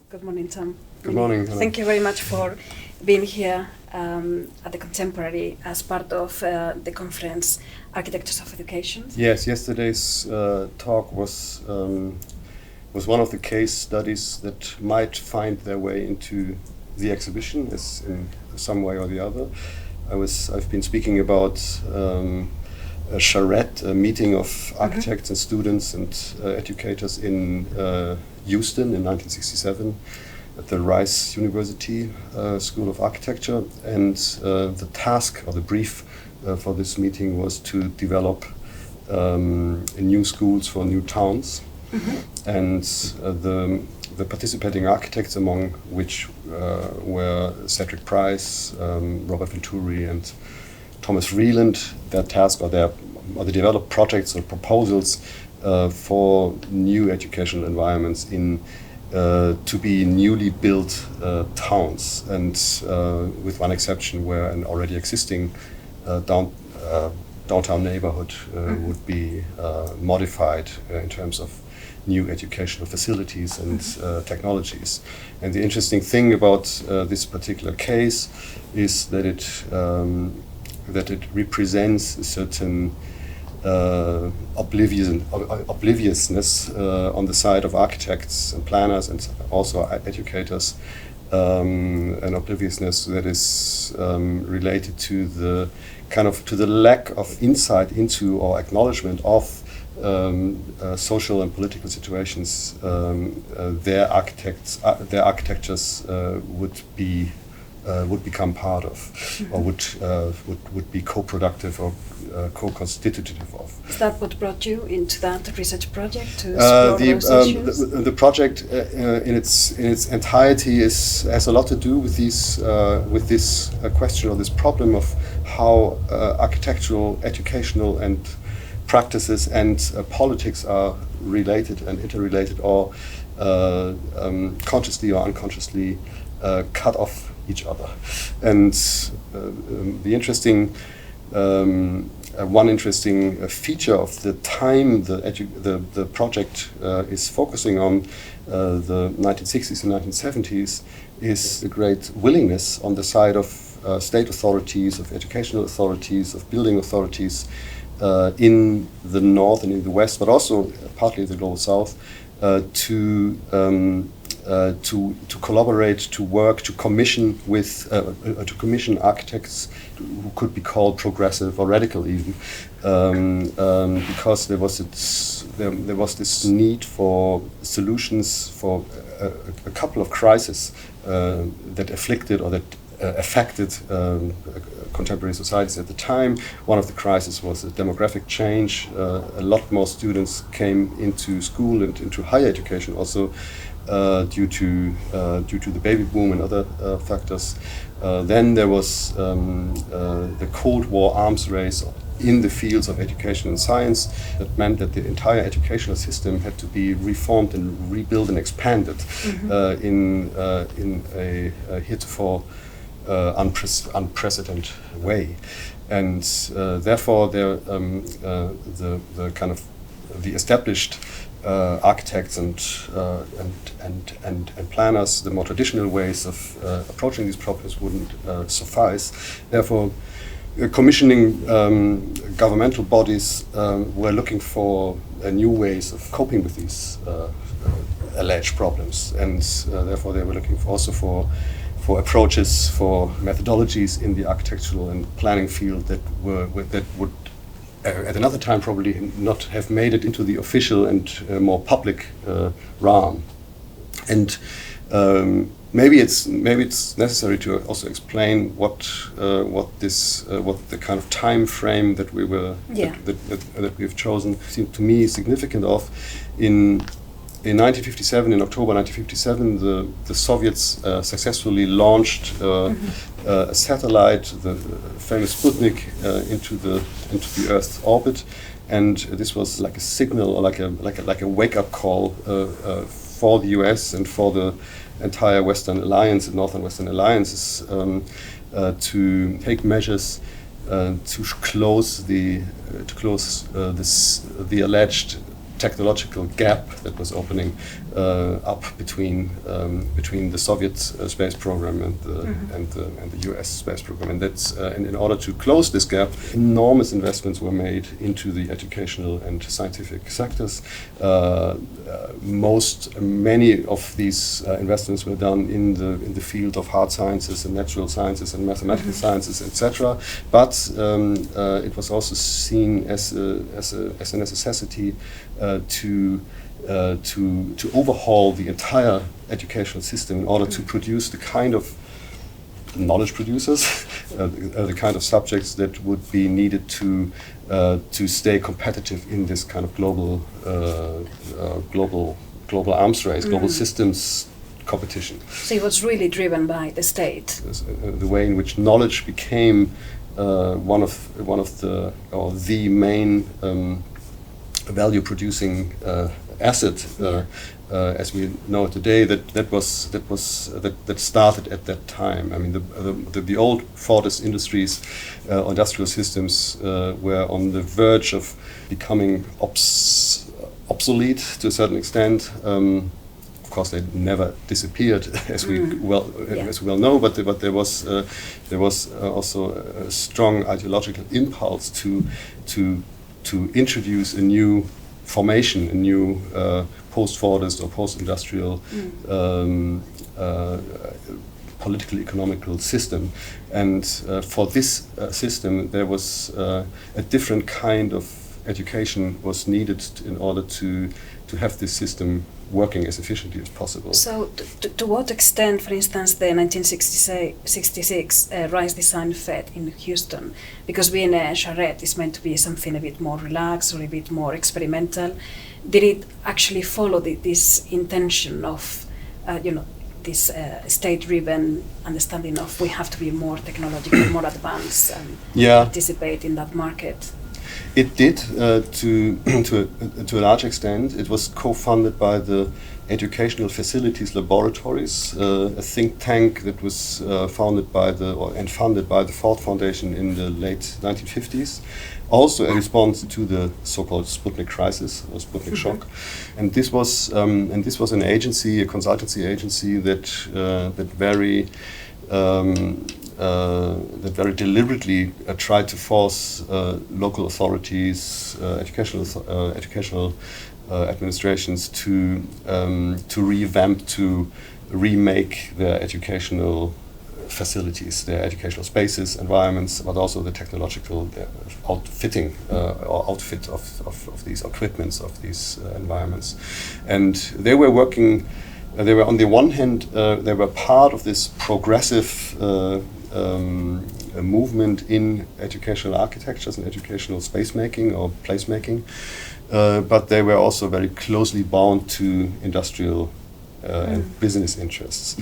Good morning, Tom. Good morning. Thank you very much for being here at the Contemporary as part of the conference Architectures of Education. Yes, yesterday's talk was one of the case studies that might find their way into the exhibition, as in some way or the other. I've been speaking about a charrette, a meeting of architects and students and educators in Houston in 1967 at the Rice University School of Architecture, and the task or the brief for this meeting was to develop new schools for new towns. And the participating architects, among which were Cedric, Robert Venturi, and Thomas Freeland, their task or they developed projects or proposals for new educational environments to be newly built towns, and with one exception where an already existing downtown neighborhood would be modified in terms of new educational facilities and technologies. And the interesting thing about this particular case is that it represents a certain obliviousness on the side of architects and planners and also educators, an obliviousness that is related to the lack of insight into or acknowledgement of social and political situations their architectures would become part of, or would be co-productive or co-constitutive of. Is that what brought you into that research project to explore those issues? The project in its entirety has a lot to do with this question or this problem of how architectural, educational, and practices and politics are related and interrelated, or consciously or unconsciously cut off each other. And one interesting feature of the time the project is focusing on, the 1960s and 1970s, is the great willingness on the side of state authorities, of educational authorities, of building authorities in the north and in the west, but also partly the global south, to collaborate, to work, to commission architects who could be called progressive or radical even, because there was this need for solutions for a couple of crises that afflicted or that affected contemporary societies at the time. One of the crises was the demographic change. A lot more students came into school and into higher education also due to the baby boom and other factors. Then there was the Cold War arms race in the fields of education and science. That meant that the entire educational system had to be reformed and rebuilt and expanded in a heretofore unprecedented way, and therefore the established architects and planners, the more traditional ways of approaching these problems wouldn't suffice. Therefore, commissioning governmental bodies were looking for new ways of coping with these alleged problems, and therefore they were looking also for approaches, for methodologies in the architectural and planning field that would at another time probably not have made it into the official and more public realm. And maybe it's necessary to also explain what the kind of time frame that that we've chosen seemed to me significant of. In 1957, in October 1957, the Soviets successfully launched a satellite, the famous Sputnik, into the Earth's orbit, and this was like a signal or like a wake-up call for the US and for the entire Western Alliance, Northern Western Alliances, to take measures to close the alleged technological gap that was opening up between the Soviet space program and the US space program, and that's and in order to close this gap, enormous investments were made into the educational and scientific sectors. Many of these investments were done in the field of hard sciences and natural sciences and mathematical sciences, etc. But it was also seen as a necessity to overhaul the entire educational system in order to produce the kind of knowledge producers, the kind of subjects that would be needed to stay competitive in this kind of global arms race, global systems competition. So it was really driven by the state. The way in which knowledge became one of the main value producing asset as we know it today, that started at that time. I mean, the old forest industries, industrial systems were on the verge of becoming obsolete to a certain extent. Of course, they never disappeared, as we well know. But there was also a strong ideological impulse to introduce a new formation, a new post-Fordist or post-industrial political economical system. And for this system, there was a different kind of education was needed in order to have this system working as efficiently as possible. So to what extent, for instance, the 1966 Rice Design Fete in Houston, because being a charrette is meant to be something a bit more relaxed or a bit more experimental, did it actually follow this intention of, this state-driven understanding of we have to be more technological, more advanced, and participate in that market? It did to a large extent. It was co-funded by the Educational Facilities Laboratories, a think tank that was funded by the Ford Foundation in the late 1950s. Also a response to the so-called Sputnik crisis or Sputnik shock, and this was an agency, a consultancy agency that very deliberately tried to force local authorities, educational administrations to revamp, to remake their educational facilities, their educational spaces, environments, but also the technological outfit of these equipments, of these environments. And they were working. They were, on the one hand, they were part of this progressive movement in educational architectures and educational space making or place making, but they were also very closely bound to industrial and business interests,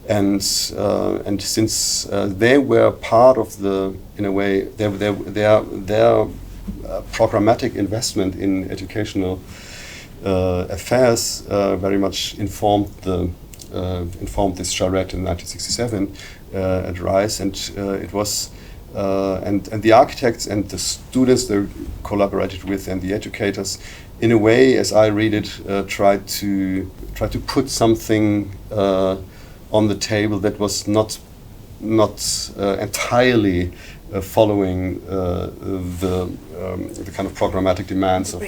and since they were part of in a way, their programmatic investment in educational affairs very much informed this charrette in 1967 at Rice, and it was and the architects and the students they collaborated with and the educators, in a way, as I read it, tried to put something on the table that was not entirely following the kind of programmatic demands of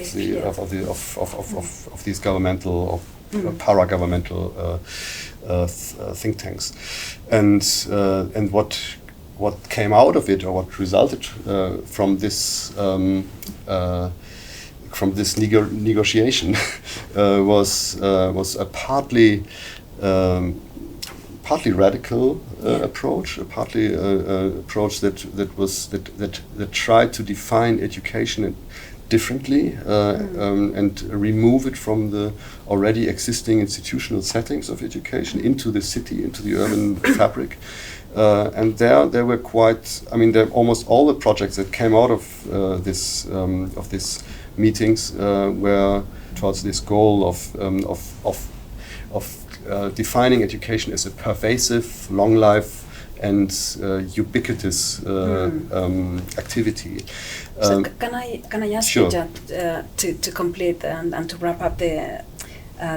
these governmental or para-governmental think tanks, and what came out of it, or what resulted from this negotiation was a partly radical approach, partly approach that tried to define education differently and remove it from the already existing institutional settings of education into the city, into the urban fabric. And there were quite, almost all the projects that came out of these meetings were towards this goal of defining education as a pervasive, long life and ubiquitous activity. So can I ask sure. you to complete and to wrap up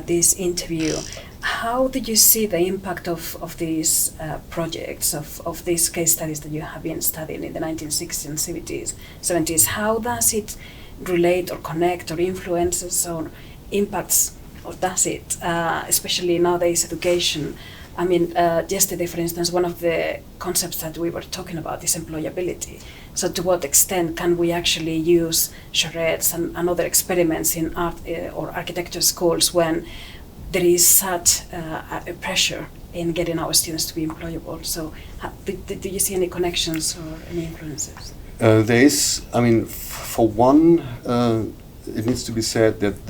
this interview? How did you see the impact of these projects, of these case studies that you have been studying in the 1960s and 70s? How does it relate or connect or influences or impacts, or does it, especially nowadays education? I mean, yesterday, for instance, one of the concepts that we were talking about is employability. So to what extent can we actually use charrettes and other experiments in art or architecture schools when there is such a pressure in getting our students to be employable? So do you see any connections or any influences? There is, I mean, for one, it needs to be said that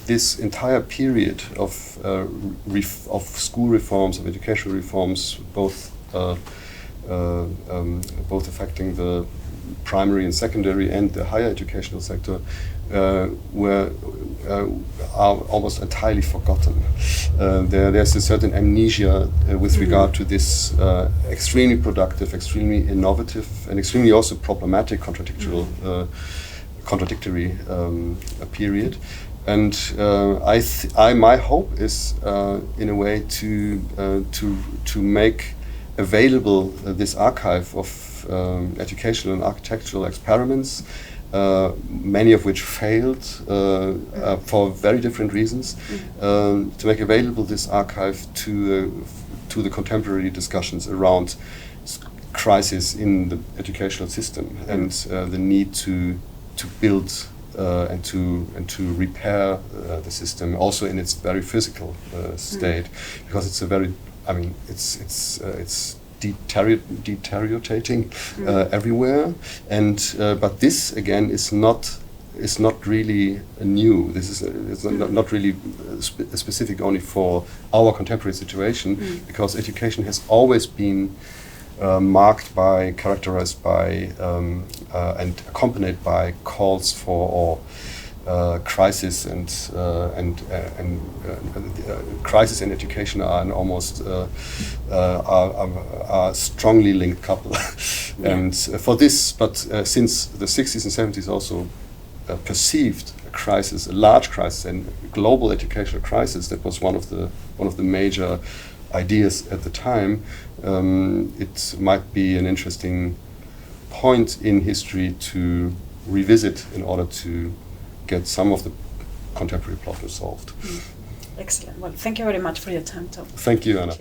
this entire period of school reforms, of educational reforms, both affecting the primary and secondary and the higher educational sector, are almost entirely forgotten. There's a certain amnesia with regard to this extremely productive, extremely innovative, and extremely also problematic, contradictory period. And my hope is, in a way, to make available this archive of educational and architectural experiments, many of which failed for very different reasons, to make available this archive to the contemporary discussions around crisis in the educational system and the need to build and to repair the system, also in its very physical state, because it's a very, I mean, it's deteriorating everywhere, and but this again is not really new. This is not really specific only for our contemporary situation, because education has always been characterized by and accompanied by calls for crisis and crisis and education are an almost are strongly linked couple. And for this, but since the 60s and 70s also perceived a crisis, a large crisis, and global educational crisis, that was one of the major ideas at the time. It might be an interesting point in history to revisit in order to get some of the contemporary problems solved. Excellent. Well, thank you very much for your time, Tom. Thank you, Anna.